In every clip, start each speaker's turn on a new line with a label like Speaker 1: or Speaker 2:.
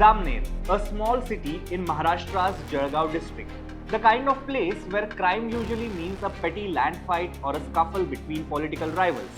Speaker 1: Jamner, a small city in Maharashtra's Jalgaon district. The kind of place where crime usually means a petty land fight or a scuffle between political rivals.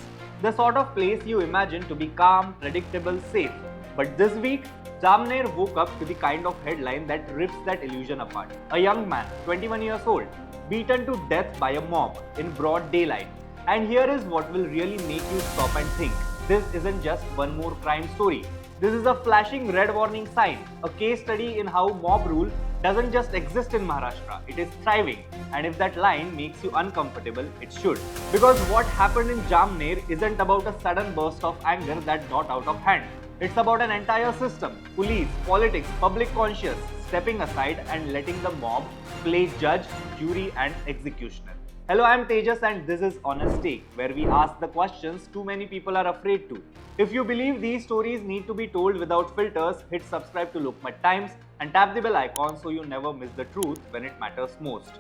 Speaker 1: The sort of place you imagine to be calm, predictable, safe. But this week, Jamner woke up to the kind of headline that rips that illusion apart. A young man, 21 years old, beaten to death by a mob in broad daylight. And here is what will really make you stop and think. This isn't just one more crime story. This is a flashing red warning sign, a case study in how mob rule doesn't just exist in Maharashtra, it is thriving. And if that line makes you uncomfortable, it should. Because what happened in Jamner isn't about a sudden burst of anger that got out of hand. It's about an entire system, police, politics, public conscience, stepping aside and letting the mob play judge, jury and executioner. Hello, I am Tejas and this is Honest Take, where we ask the questions too many people are afraid to. If you believe these stories need to be told without filters, hit subscribe to Lokmat Times and tap the bell icon so you never miss the truth when it matters most.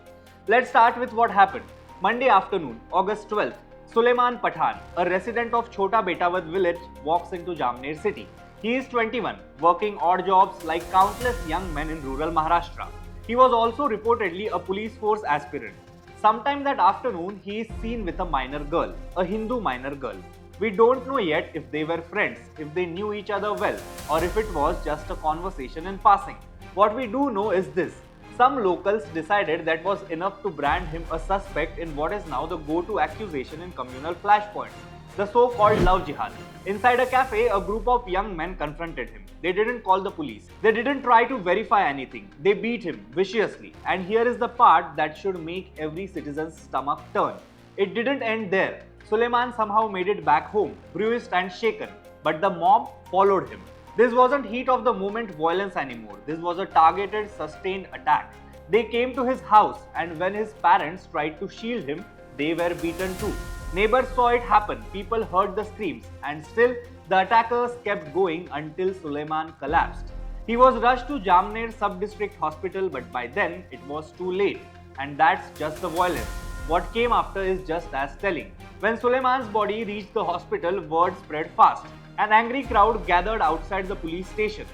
Speaker 1: Let's start with what happened. Monday afternoon, August 12th, Suleman Pathan, a resident of Chota Betawad village, walks into Jamner city. He is 21, working odd jobs like countless young men in rural Maharashtra. He was also reportedly a police force aspirant. Sometime that afternoon, he is seen with a minor girl, a Hindu minor girl. We don't know yet if they were friends, if they knew each other well, or if it was just a conversation in passing. What we do know is this. Some locals decided that was enough to brand him a suspect in what is now the go-to accusation in communal flashpoints, the so-called love jihad. Inside a cafe, a group of young men confronted him. They didn't call the police. They didn't try to verify anything. They beat him viciously. And here is the part that should make every citizen's stomach turn. It didn't end there. Suleman somehow made it back home, bruised and shaken. But the mob followed him. This wasn't heat of the moment violence anymore. This was a targeted, sustained attack. They came to his house and when his parents tried to shield him, they were beaten too. Neighbors saw it happen, people heard the screams, and still the attackers kept going until Suleman collapsed. He was rushed to Jamner Sub-District Hospital, but by then it was too late. And that's just the violence. What came after is just as telling. When Suleman's body reached the hospital, word spread fast. An angry crowd gathered outside the police station.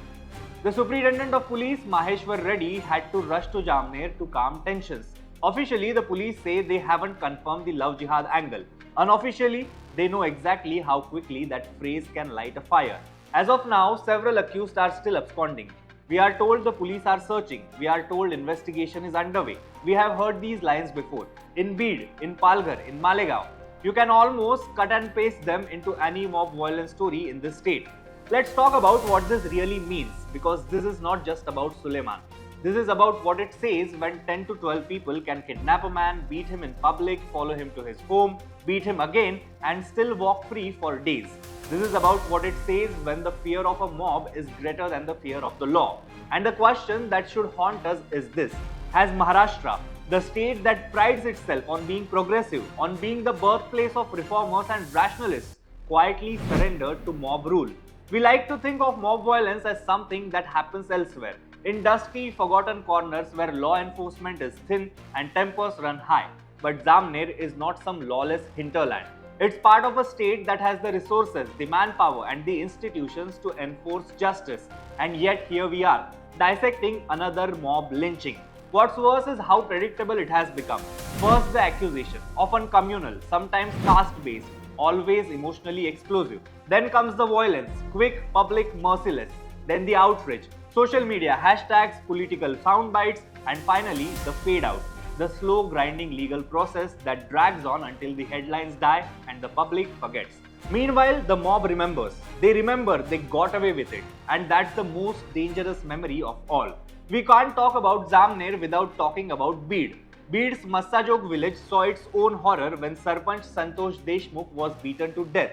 Speaker 1: The Superintendent of Police, Maheshwar Reddy, had to rush to Jamner to calm tensions. Officially, the police say they haven't confirmed the love jihad angle. Unofficially, they know exactly how quickly that phrase can light a fire. As of now, several accused are still absconding. We are told the police are searching. We are told investigation is underway. We have heard these lines before. In Beed, in Palghar, in Malegaon. You can almost cut and paste them into any mob violence story in this state. Let's talk about what this really means, because this is not just about Suleman. This is about what it says when 10 to 12 people can kidnap a man, beat him in public, follow him to his home, beat him again, and still walk free for days. This is about what it says when the fear of a mob is greater than the fear of the law. And the question that should haunt us is this. Has Maharashtra, the state that prides itself on being progressive, on being the birthplace of reformers and rationalists, quietly surrendered to mob rule? We like to think of mob violence as something that happens elsewhere, in dusty, forgotten corners where law enforcement is thin and tempers run high. But Jamner is not some lawless hinterland. It's part of a state that has the resources, the manpower and the institutions to enforce justice. And yet here we are, dissecting another mob lynching. What's worse is how predictable it has become. First the accusation, often communal, sometimes caste-based, always emotionally explosive. Then comes the violence, quick, public, merciless. Then the outrage, social media, hashtags, political soundbites, and finally the fade out. The slow grinding legal process that drags on until the headlines die and the public forgets. Meanwhile, the mob remembers. They remember they got away with it. And that's the most dangerous memory of all. We can't talk about Jamner without talking about Beed. Beed's Massajog village saw its own horror when Sarpanch Santosh Deshmukh was beaten to death.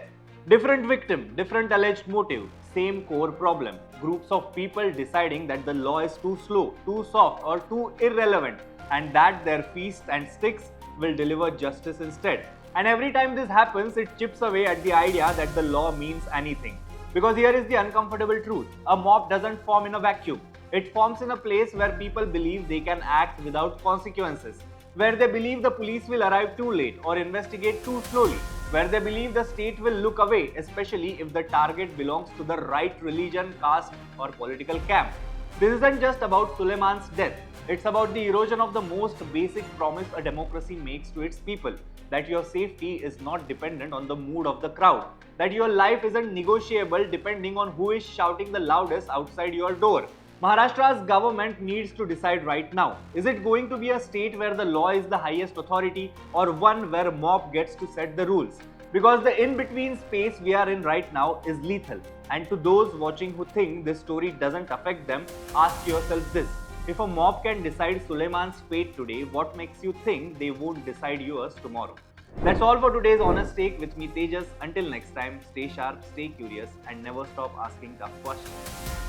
Speaker 1: Different victim, different alleged motive, same core problem. Groups of people deciding that the law is too slow, too soft or too irrelevant, and that their feasts and sticks will deliver justice instead. And every time this happens, it chips away at the idea that the law means anything. Because here is the uncomfortable truth. A mob doesn't form in a vacuum. It forms in a place where people believe they can act without consequences, where they believe the police will arrive too late or investigate too slowly, where they believe the state will look away, especially if the target belongs to the right religion, caste, or political camp. This isn't just about Suleman's death, it's about the erosion of the most basic promise a democracy makes to its people, that your safety is not dependent on the mood of the crowd, that your life isn't negotiable depending on who is shouting the loudest outside your door. Maharashtra's government needs to decide right now. Is it going to be a state where the law is the highest authority, or one where a mob gets to set the rules? Because the in-between space we are in right now is lethal. And to those watching who think this story doesn't affect them, ask yourself this. If a mob can decide Suleman's fate today, what makes you think they won't decide yours tomorrow? That's all for today's Honest Take with me, Tejas. Until next time, stay sharp, stay curious, and never stop asking tough questions.